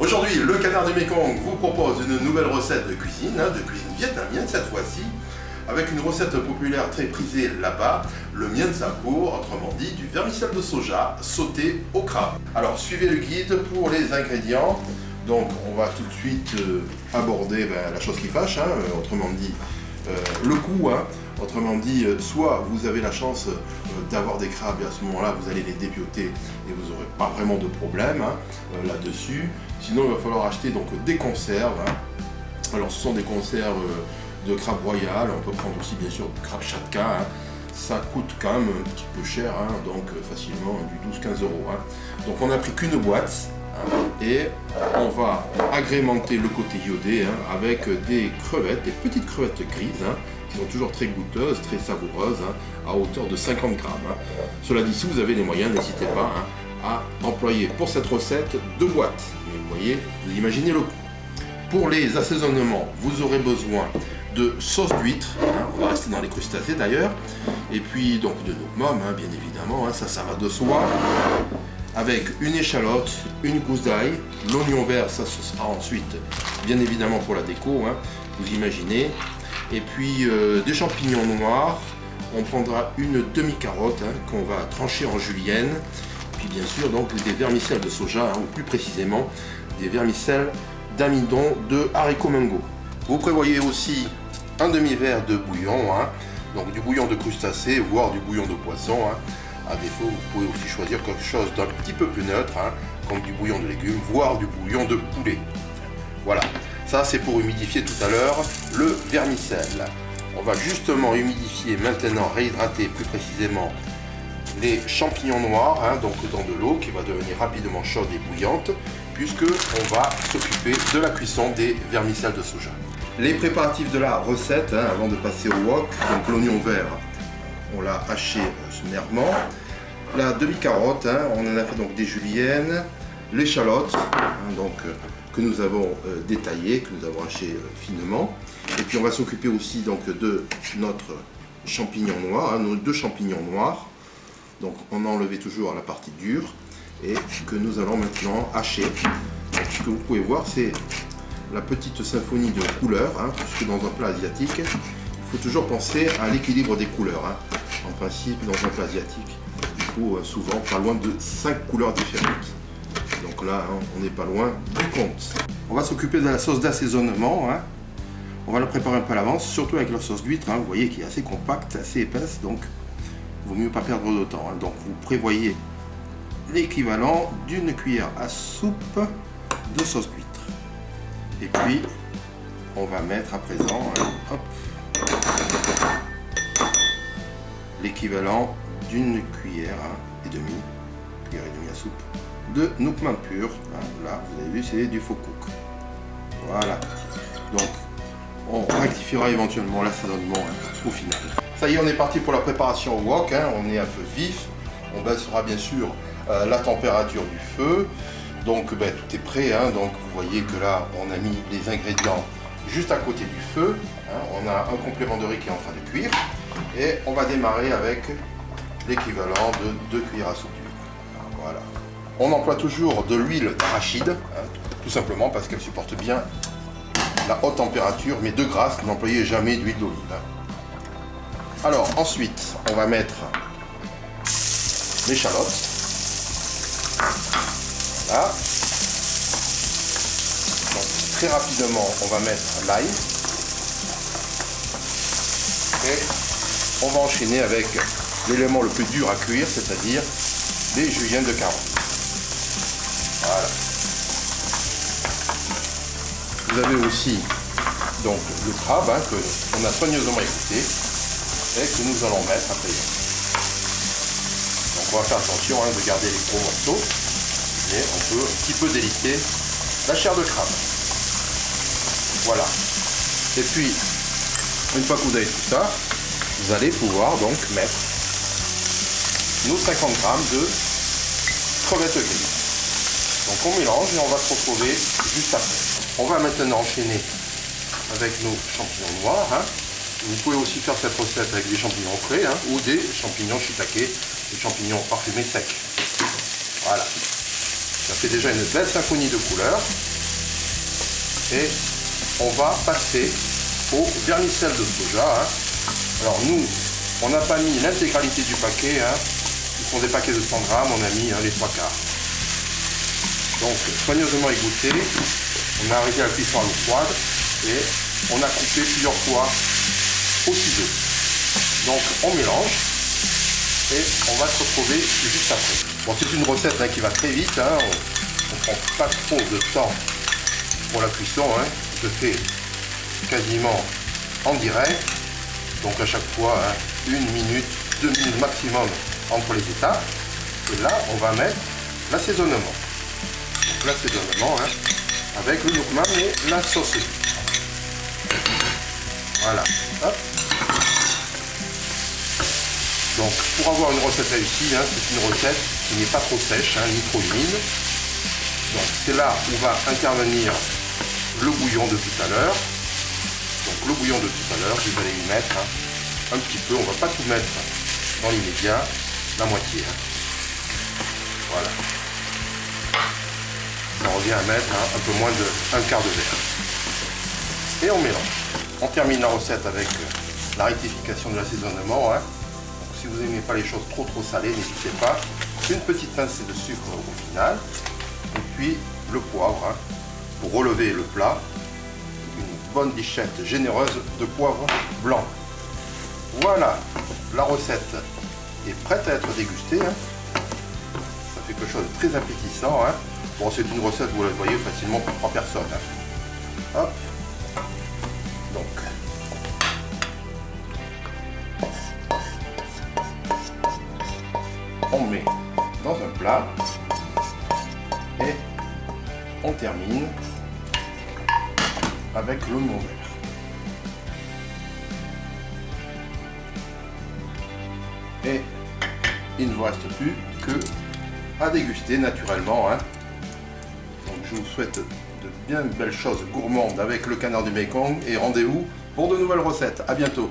Aujourd'hui, le Canard du Mékong vous propose une nouvelle recette de cuisine vietnamienne cette fois-ci, avec une recette populaire très prisée là-bas, le Mien Sacour, autrement dit du vermicelle de soja sauté au crabe. Alors suivez le guide pour les ingrédients. Donc on va tout de suite aborder la chose qui fâche, autrement dit le coût. Autrement dit, soit vous avez la chance d'avoir des crabes et à ce moment-là vous allez les dépioter et vous n'aurez pas vraiment de problème là-dessus. Sinon il va falloir acheter donc des conserves. Alors ce sont des conserves de crabe royal, on peut prendre aussi bien sûr du crabe chatka. Ça coûte quand même un petit peu cher, donc facilement du 12-15 euros. Donc on n'a pris qu'une boîte. Et on va agrémenter le côté iodé avec des crevettes, des petites crevettes grises qui sont toujours très goûteuses, très savoureuses, à hauteur de 50 grammes. Cela dit, si vous avez les moyens, n'hésitez pas à employer pour cette recette 2 boîtes. Mais vous voyez, vous imaginez le coût. Pour les assaisonnements, vous aurez besoin de sauce d'huître, on va rester dans les crustacés d'ailleurs, et puis donc de nougmum, bien évidemment, ça va de soi. Avec une échalote, une gousse d'ail, l'oignon vert, ça ce sera ensuite bien évidemment pour la déco, vous imaginez, et puis des champignons noirs, on prendra une demi-carotte qu'on va trancher en julienne, puis bien sûr donc des vermicelles de soja, ou plus précisément des vermicelles d'amidon de haricots mango. Vous prévoyez aussi un demi-verre de bouillon, donc du bouillon de crustacés, voire du bouillon de poisson. À défaut, vous pouvez aussi choisir quelque chose d'un petit peu plus neutre, comme du bouillon de légumes, voire du bouillon de poulet. Voilà, ça c'est pour humidifier tout à l'heure le vermicelle. On va justement humidifier maintenant, réhydrater plus précisément les champignons noirs, donc dans de l'eau qui va devenir rapidement chaude et bouillante, puisque on va s'occuper de la cuisson des vermicelles de soja. Les préparatifs de la recette, avant de passer au wok, donc l'oignon vert, on l'a haché sommairement. La demi-carotte, on en a fait donc des juliennes, l'échalote, que nous avons détaillée, que nous avons haché finement. Et puis on va s'occuper aussi donc de notre champignon noir, nos 2 champignons noirs. Donc on a enlevé toujours la partie dure et que nous allons maintenant hacher. Donc, ce que vous pouvez voir, c'est la petite symphonie de couleurs, puisque dans un plat asiatique, il faut toujours penser à l'équilibre des couleurs. En principe, dans un plat asiatique, il faut souvent pas loin de 5 couleurs différentes. Donc là, on n'est pas loin du compte. On va s'occuper de la sauce d'assaisonnement. On va la préparer un peu à l'avance, surtout avec la sauce d'huître. Vous voyez qui est assez compacte, assez épaisse, donc il vaut mieux pas perdre de temps. Donc vous prévoyez l'équivalent d'une cuillère à soupe de sauce d'huître. Et puis, on va mettre à présent, l'équivalent d'une cuillère et demie à soupe de nougmum pur. Là, vous avez vu, c'est du faux cook. Voilà. Donc, on rectifiera éventuellement l'assaisonnement au final. Ça y est, on est parti pour la préparation au wok. On est à feu vif. On baissera bien sûr la température du feu. Donc, tout est prêt. Donc, vous voyez que là, on a mis les ingrédients juste à côté du feu. On a un complément de riz qui est en train de cuire. Et on va démarrer avec l'équivalent de 2 cuillères à soupe d'huile. Voilà. On emploie toujours de l'huile d'arachide, tout simplement parce qu'elle supporte bien la haute température, mais de grâce, n'employez jamais d'huile d'olive. Alors ensuite, on va mettre l'échalote. Voilà. Donc, très rapidement, on va mettre l'ail. Et on va enchaîner avec l'élément le plus dur à cuire, c'est-à-dire les juliennes de carottes. Voilà. Vous avez aussi donc le crabe que on a soigneusement écouté et que nous allons mettre à présent. Donc on va faire attention de garder les gros morceaux, mais on peut un petit peu déliquer la chair de crabe. Voilà. Et puis, une fois que vous avez tout ça, vous allez pouvoir donc mettre nos 50 grammes de crevettes grises. Donc on mélange et on va se retrouver juste après. On va maintenant enchaîner avec nos champignons noirs. Vous pouvez aussi faire cette recette avec des champignons frais ou des champignons shiitake, des champignons parfumés secs. Voilà. Ça fait déjà une belle symphonie de couleurs. Et on va passer au vermicelle de soja. Hein. Alors nous, on n'a pas mis l'intégralité du paquet. Hein. Ce sont des paquets de 100 grammes, on a mis les 3 quarts. Donc soigneusement égoutté, on a arrêté la cuisson à l'eau froide et on a coupé plusieurs fois au ciseau. Donc on mélange et on va se retrouver juste après. Bon, c'est une recette qui va très vite, hein. On ne prend pas trop de temps pour la cuisson, hein. Se fait quasiment en direct. Donc à chaque fois, 1 minute, 2 minutes maximum entre les étapes. Et là, on va mettre l'assaisonnement. Donc l'assaisonnement avec le nourma et la sauce. Voilà. Hop. Donc pour avoir une recette réussie, c'est une recette qui n'est pas trop sèche, ni trop humide. Donc c'est là où va intervenir le bouillon de tout à l'heure. Donc le bouillon de tout à l'heure, vous allez y mettre un petit peu, on ne va pas tout mettre dans l'immédiat, la moitié. Voilà. Ça revient à mettre un peu moins d'un quart de verre. Et on mélange. On termine la recette avec la rectification de l'assaisonnement. Si vous n'aimez pas les choses trop salées, n'hésitez pas. Une petite pincée de sucre au final. Et puis le poivre pour relever le plat. Une bonne lichette généreuse de poivre blanc. Voilà, la recette est prête à être dégustée. Ça fait quelque chose de très appétissant. Bon, c'est une recette, vous la voyez facilement pour 3 personnes. Hop. Donc. On met dans un plat et on termine avec l'oignon vert. Et il ne vous reste plus que à déguster naturellement. Donc je vous souhaite de bien belles choses gourmandes avec le canard du Mékong et rendez-vous pour de nouvelles recettes. À bientôt.